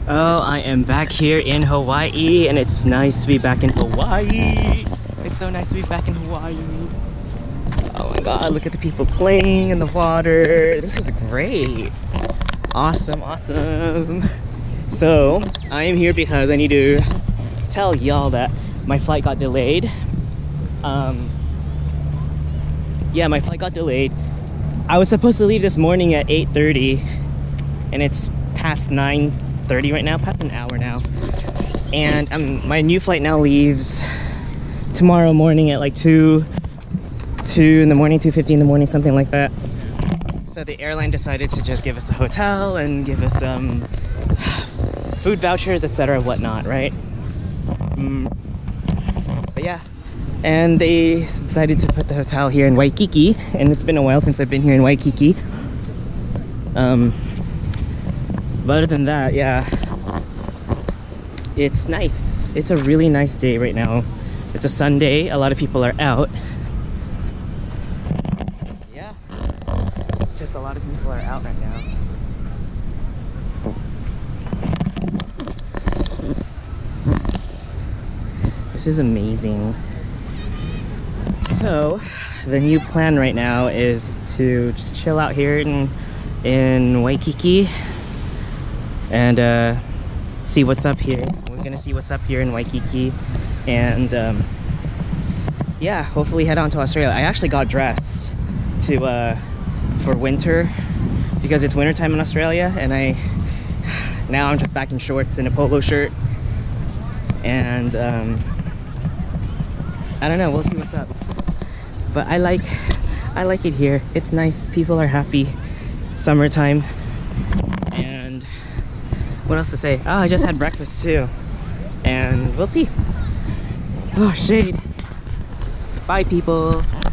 Oh, I am back here in Hawaii, and it's nice to be back in Hawaii. It's so nice to be back in Hawaii. Oh my god, look at the people playing in the water. This is great. Awesome, awesome. So, I am here because I need to tell y'all that my flight got delayed. Yeah, my flight got delayed. I was supposed to leave this morning at 8:30, and it's past 9:30 right now, past an hour now. And my new flight now leaves tomorrow morning at like 2 in the morning, 2:50 in the morning, something like that. So the airline decided to just give us a hotel and give us some food vouchers, etc., whatnot, right? But yeah, and they decided to put the hotel here in Waikiki, and it's been a while since I've been here in Waikiki. But other than that, yeah, it's nice. It's a really nice day right now. It's a Sunday, a lot of people are out. Yeah, just a lot of people are out right now. This is amazing. So, the new plan right now is to just chill out here in Waikiki and see what's up here. We're gonna see what's up here in Waikiki, and yeah, hopefully head on to Australia. I actually got dressed for winter because it's winter time in Australia, and now I'm just back in shorts and a polo shirt, and I don't know, we'll see what's up. But I like it here. It's nice, people are happy, summertime. And what else to say? Oh, I just had breakfast too, and we'll see. Oh, shade. Bye, people.